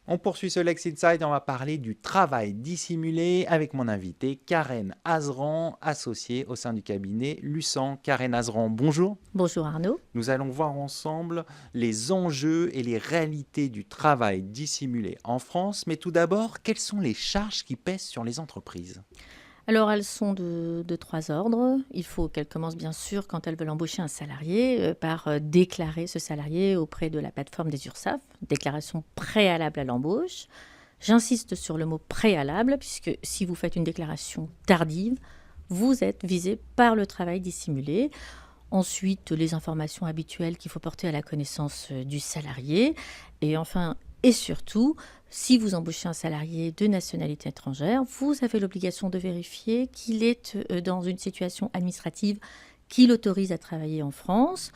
On poursuit ce Lex Inside, on va parler du travail dissimulé avec mon invité Karen Azran, associée au sein du cabinet Luçan. Karen Azran, bonjour. Bonjour Arnaud. Nous allons voir ensemble les enjeux et les réalités du travail dissimulé en France. Mais tout d'abord, quelles sont les charges qui pèsent sur les entreprises? Alors elles sont de trois ordres. Il faut qu'elles commencent bien sûr quand elles veulent embaucher un salarié par déclarer ce salarié auprès de la plateforme des URSSAF, déclaration préalable à l'embauche. J'insiste sur le mot préalable puisque si vous faites une déclaration tardive, vous êtes visé par le travail dissimulé. Ensuite, les informations habituelles qu'il faut porter à la connaissance du salarié. Et enfin, et surtout, si vous embauchez un salarié de nationalité étrangère, vous avez l'obligation de vérifier qu'il est dans une situation administrative qui l'autorise à travailler en France.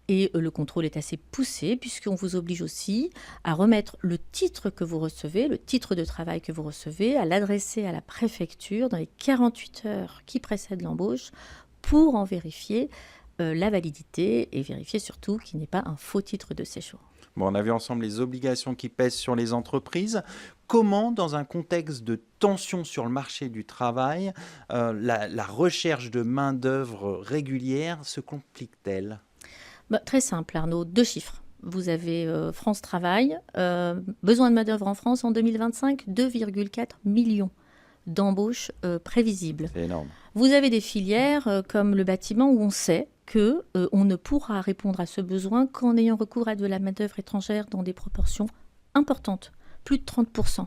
Et le contrôle est assez poussé puisqu'on vous oblige aussi à remettre le titre que vous recevez, le titre de travail que vous recevez, à l'adresser à la préfecture dans les 48 heures qui précèdent l'embauche pour en vérifier la validité et vérifier surtout qu'il n'est pas un faux titre de séjour. Bon, on a vu ensemble les obligations qui pèsent sur les entreprises. Comment, dans un contexte de tension sur le marché du travail, la recherche de main-d'œuvre régulière se complique-t-elle? Très simple Arnaud, 2 chiffres. Vous avez France Travail, besoin de main-d'œuvre en France en 2025, 2,4 millions d'embauches prévisibles. C'est énorme. Vous avez des filières comme le bâtiment où on sait qu'on ne pourra répondre à ce besoin qu'en ayant recours à de la main-d'œuvre étrangère dans des proportions importantes, plus de 30%.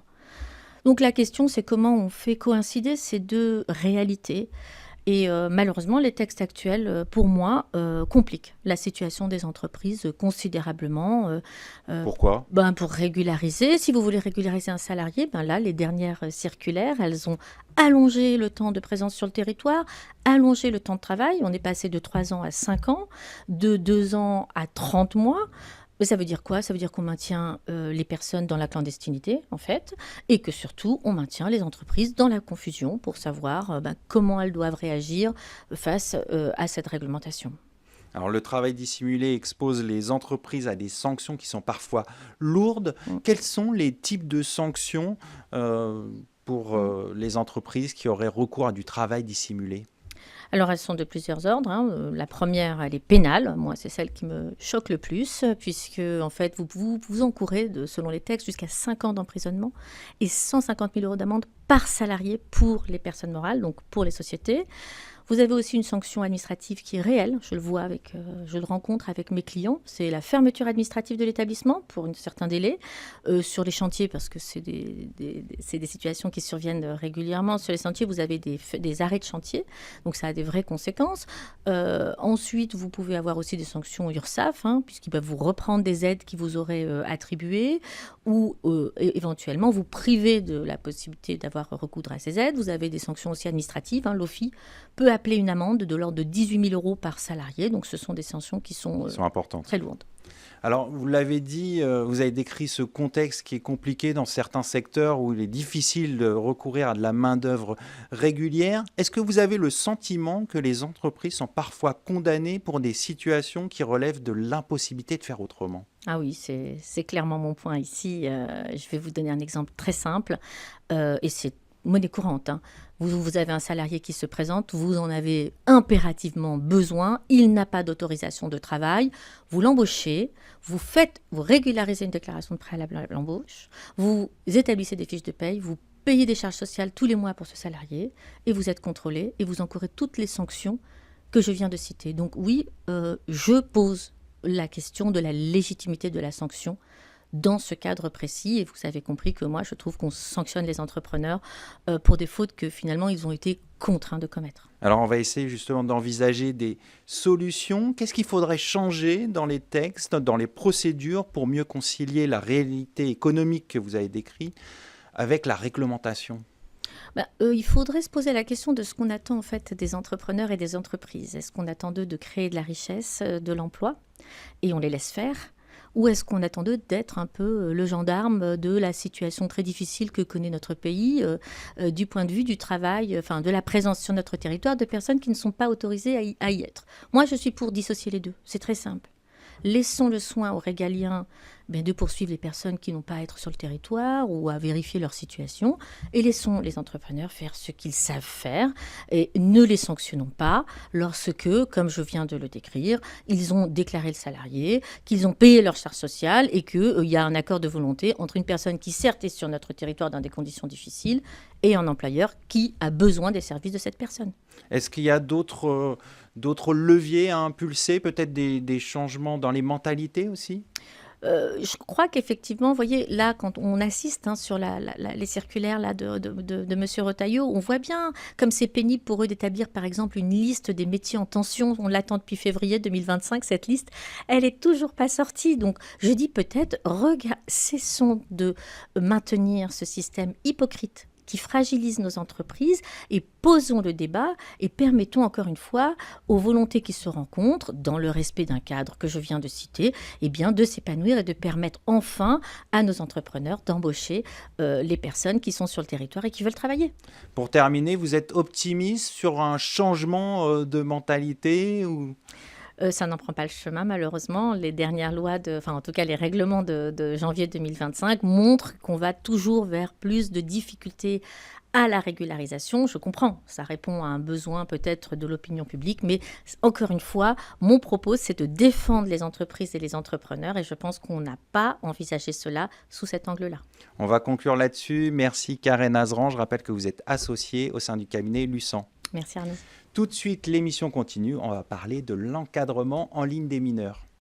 Donc la question, c'est comment on fait coïncider ces deux réalités. Et malheureusement, les textes actuels, pour moi, compliquent la situation des entreprises considérablement. Pourquoi? Pour régulariser, si vous voulez régulariser un salarié, là, les dernières circulaires, elles ont allongé le temps de présence sur le territoire, allongé le temps de travail. On est passé de 3 ans à 5 ans, de 2 ans à 30 mois. Mais ça veut dire quoi? Ça veut dire qu'on maintient les personnes dans la clandestinité, en fait, et que surtout, on maintient les entreprises dans la confusion pour savoir comment elles doivent réagir face à cette réglementation. Alors, le travail dissimulé expose les entreprises à des sanctions qui sont parfois lourdes. Mm. Quels sont les types de sanctions pour les entreprises qui auraient recours à du travail dissimulé? Alors, elles sont de plusieurs ordres. La première, elle est pénale. Moi, c'est celle qui me choque le plus, puisque, en fait, vous encourez, selon les textes, jusqu'à 5 ans d'emprisonnement et 150 000 € d'amende par salarié pour les personnes morales, donc pour les sociétés. Vous avez aussi une sanction administrative qui est réelle, je le rencontre avec mes clients, c'est la fermeture administrative de l'établissement pour un certain délai, sur les chantiers, parce que c'est des situations qui surviennent régulièrement. Sur les chantiers, vous avez des arrêts de chantier, donc ça a des vraies conséquences. Ensuite, vous pouvez avoir aussi des sanctions URSSAF, puisqu'ils peuvent vous reprendre des aides qui vous auraient attribuées, ou éventuellement vous priver de la possibilité d'avoir recours à ces aides. Vous avez des sanctions aussi administratives, l'OFII peut appeler une amende de l'ordre de 18 000 € par salarié. Donc, ce sont des sanctions qui sont importantes. très lourdes. Alors, vous l'avez dit, vous avez décrit ce contexte qui est compliqué dans certains secteurs où il est difficile de recourir à de la main-d'œuvre régulière. Est-ce que vous avez le sentiment que les entreprises sont parfois condamnées pour des situations qui relèvent de l'impossibilité de faire autrement? Ah oui, c'est clairement mon point ici. Je vais vous donner un exemple très simple et c'est monnaie courante. Vous avez un salarié qui se présente, vous en avez impérativement besoin, il n'a pas d'autorisation de travail, vous l'embauchez, vous régularisez une déclaration de préalable à l'embauche, vous établissez des fiches de paye, vous payez des charges sociales tous les mois pour ce salarié et vous êtes contrôlé et vous encourez toutes les sanctions que je viens de citer. Donc oui, je pose la question de la légitimité de la sanction dans ce cadre précis. Et vous avez compris que moi, je trouve qu'on sanctionne les entrepreneurs pour des fautes que finalement, ils ont été contraints de commettre. Alors, on va essayer justement d'envisager des solutions. Qu'est-ce qu'il faudrait changer dans les textes, dans les procédures pour mieux concilier la réalité économique que vous avez décrite avec la réglementation? Il faudrait se poser la question de ce qu'on attend en fait des entrepreneurs et des entreprises. Est-ce qu'on attend d'eux de créer de la richesse, de l'emploi, et on les laisse faire? Ou est-ce qu'on attend d'eux d'être un peu le gendarme de la situation très difficile que connaît notre pays du point de vue du travail, de la présence sur notre territoire de personnes qui ne sont pas autorisées à y être? Moi, je suis pour dissocier les deux. C'est très simple. Laissons le soin aux régaliens de poursuivre les personnes qui n'ont pas à être sur le territoire ou à vérifier leur situation, et laissons les entrepreneurs faire ce qu'ils savent faire et ne les sanctionnons pas lorsque, comme je viens de le décrire, ils ont déclaré le salarié, qu'ils ont payé leur charge sociale et qu'il y a un accord de volonté entre une personne qui certes est sur notre territoire dans des conditions difficiles et un employeur qui a besoin des services de cette personne. Est-ce qu'il y a d'autres leviers à impulser, peut-être des changements dans les mentalités aussi? Je crois qu'effectivement, vous voyez, là, quand on assiste sur les circulaires là, de Monsieur Retailleau, on voit bien comme c'est pénible pour eux d'établir, par exemple, une liste des métiers en tension. On l'attend depuis février 2025, cette liste. Elle est toujours pas sortie. Donc, je dis peut-être, cessons de maintenir ce système hypocrite qui fragilise nos entreprises et posons le débat et permettons encore une fois aux volontés qui se rencontrent, dans le respect d'un cadre que je viens de citer, de s'épanouir et de permettre enfin à nos entrepreneurs d'embaucher les personnes qui sont sur le territoire et qui veulent travailler. Pour terminer, vous êtes optimiste sur un changement de mentalité ou... Ça n'en prend pas le chemin, malheureusement. Les dernières lois, en tout cas les règlements de janvier 2025 montrent qu'on va toujours vers plus de difficultés à la régularisation. Je comprends, ça répond à un besoin peut-être de l'opinion publique, mais encore une fois, mon propos, c'est de défendre les entreprises et les entrepreneurs et je pense qu'on n'a pas envisagé cela sous cet angle-là. On va conclure là-dessus. Merci Karen Azran. Je rappelle que vous êtes associée au sein du cabinet Lucent. Merci Arnaud. Tout de suite, l'émission continue. On va parler de l'encadrement en ligne des mineurs.